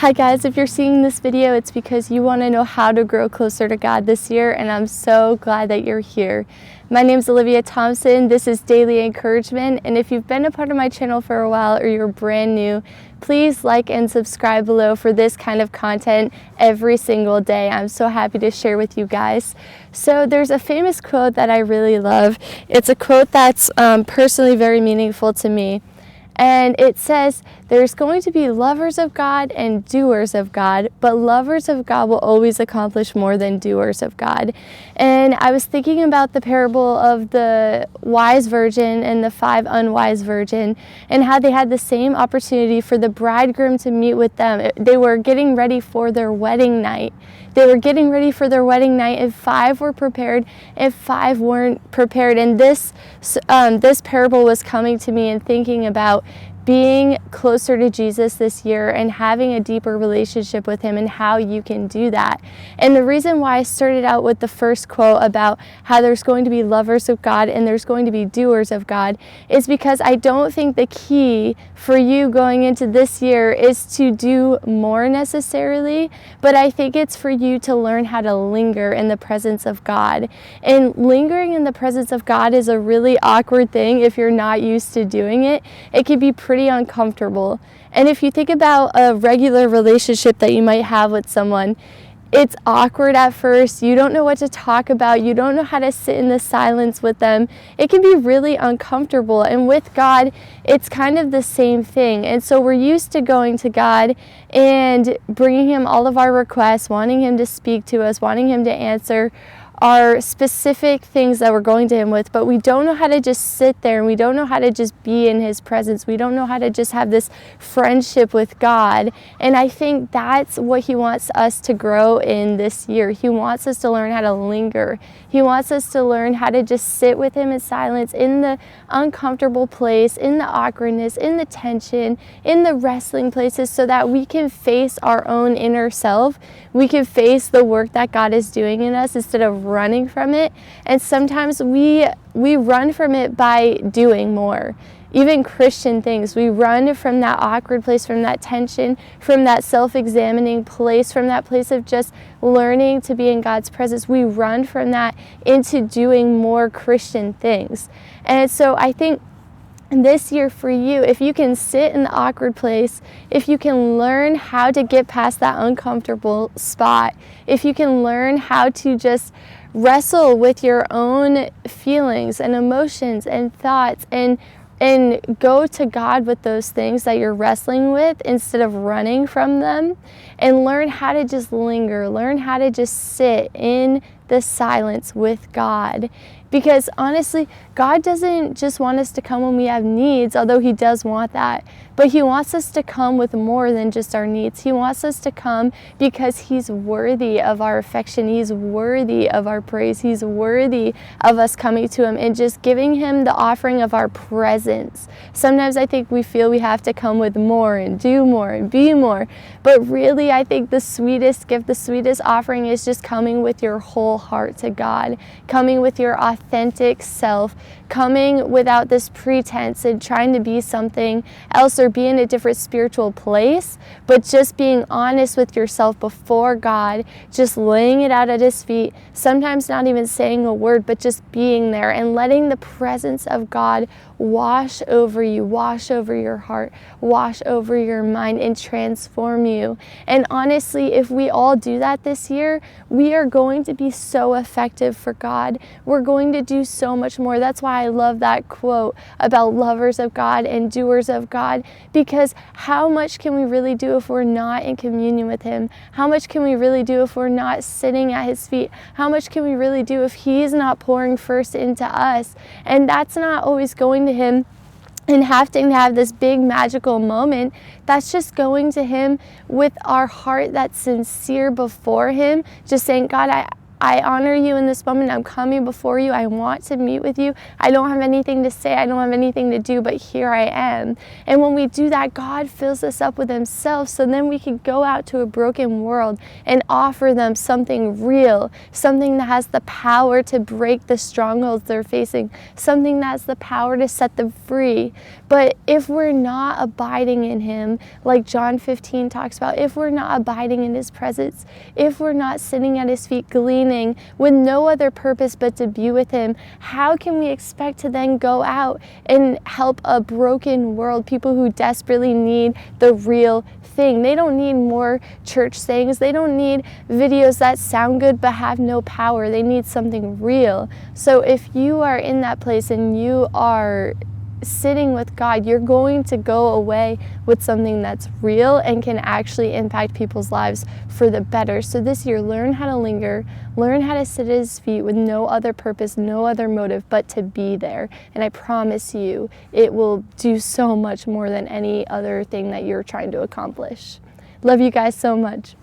Hi guys, if you're seeing this video, it's because you want to know how to grow closer to God this year, and I'm so glad that you're here. My name is Olivia Thompson. This is Daily Encouragement, and if you've been a part of my channel for a while or you're brand new, please like and subscribe below for this kind of content every single day. I'm so happy to share with you guys. So there's a famous quote that I really love. It's a quote that's personally very meaningful to me. And it says, there's going to be lovers of God and doers of God, but lovers of God will always accomplish more than doers of God. And I was thinking about the parable of the wise virgin and the 5 unwise virgin, and how they had the same opportunity for the bridegroom to meet with them. They were getting ready for their wedding night. They were getting ready for their wedding night, and 5 were prepared, and 5 weren't prepared. And this parable was coming to me and thinking about being closer to Jesus this year and having a deeper relationship with Him and how you can do that. And the reason why I started out with the first quote about how there's going to be lovers of God and there's going to be doers of God is because I don't think the key for you going into this year is to do more necessarily, but I think it's for you to learn how to linger in the presence of God. And lingering in the presence of God is a really awkward thing if you're not used to doing it. It can be pretty uncomfortable. And if you think about a regular relationship that you might have with someone, it's awkward at first. You don't know what to talk about. You don't know how to sit in the silence with them. It can be really uncomfortable. And with God, it's kind of the same thing. And so we're used to going to God and bringing Him all of our requests, wanting Him to speak to us, wanting Him to answer our specific things that we're going to Him with, but we don't know how to just sit there, and we don't know how to just be in His presence. We don't know how to just have this friendship with God. And I think that's what He wants us to grow in this year. He wants us to learn how to linger. He wants us to learn how to just sit with Him in silence, in the uncomfortable place, in the awkwardness, in the tension, in the wrestling places, so that we can face our own inner self. We can face the work that God is doing in us instead of running from it. And sometimes we run from it by doing more. Even Christian things, we run from that awkward place, from that tension, from that self-examining place, from that place of just learning to be in God's presence. We run from that into doing more Christian things. And so I think this year for you, if you can sit in the awkward place, if you can learn how to get past that uncomfortable spot, if you can learn how to just wrestle with your own feelings and emotions and thoughts and go to God with those things that you're wrestling with instead of running from them, and learn how to just linger, learn how to just sit in the silence with God. Because honestly, God doesn't just want us to come when we have needs, although He does want that. But He wants us to come with more than just our needs. He wants us to come because He's worthy of our affection. He's worthy of our praise. He's worthy of us coming to Him and just giving Him the offering of our presence. Sometimes I think we feel we have to come with more and do more and be more. But really, I think the sweetest gift, the sweetest offering is just coming with your whole heart to God, coming with your authentic self, coming without this pretense and trying to be something else or be in a different spiritual place, but just being honest with yourself before God, just laying it out at His feet, sometimes not even saying a word, but just being there and letting the presence of God wash over you, wash over your heart, wash over your mind, and transform you. And honestly, if we all do that this year, we are going to be so effective for God. We're going to do so much more. That's why I love that quote about lovers of God and doers of God, because how much can we really do if we're not in communion with Him? How much can we really do if we're not sitting at His feet? How much can we really do if He's not pouring first into us? And that's not always going to Him and having to have this big magical moment. That's just going to Him with our heart that's sincere before Him, just saying, God, I honor you in this moment. I'm coming before you. I want to meet with you. I don't have anything to say. I don't have anything to do, but here I am. And when we do that, God fills us up with himself, so then we can go out to a broken world and offer them something real, something that has the power to break the strongholds they're facing, something that has the power to set them free. But if we're not abiding in him, like John 15 talks about, if we're not abiding in his presence, if we're not sitting at his feet gleaning with no other purpose but to be with him, how can we expect to then go out and help a broken world, people who desperately need the real thing? They don't need more church sayings. They don't need videos that sound good but have no power. They need something real. So if you are in that place and you are sitting with God, you're going to go away with something that's real and can actually impact people's lives for the better. So this year, learn how to linger, learn how to sit at his feet with no other purpose, no other motive but to be there. And I promise you, it will do so much more than any other thing that you're trying to accomplish. Love you guys so much.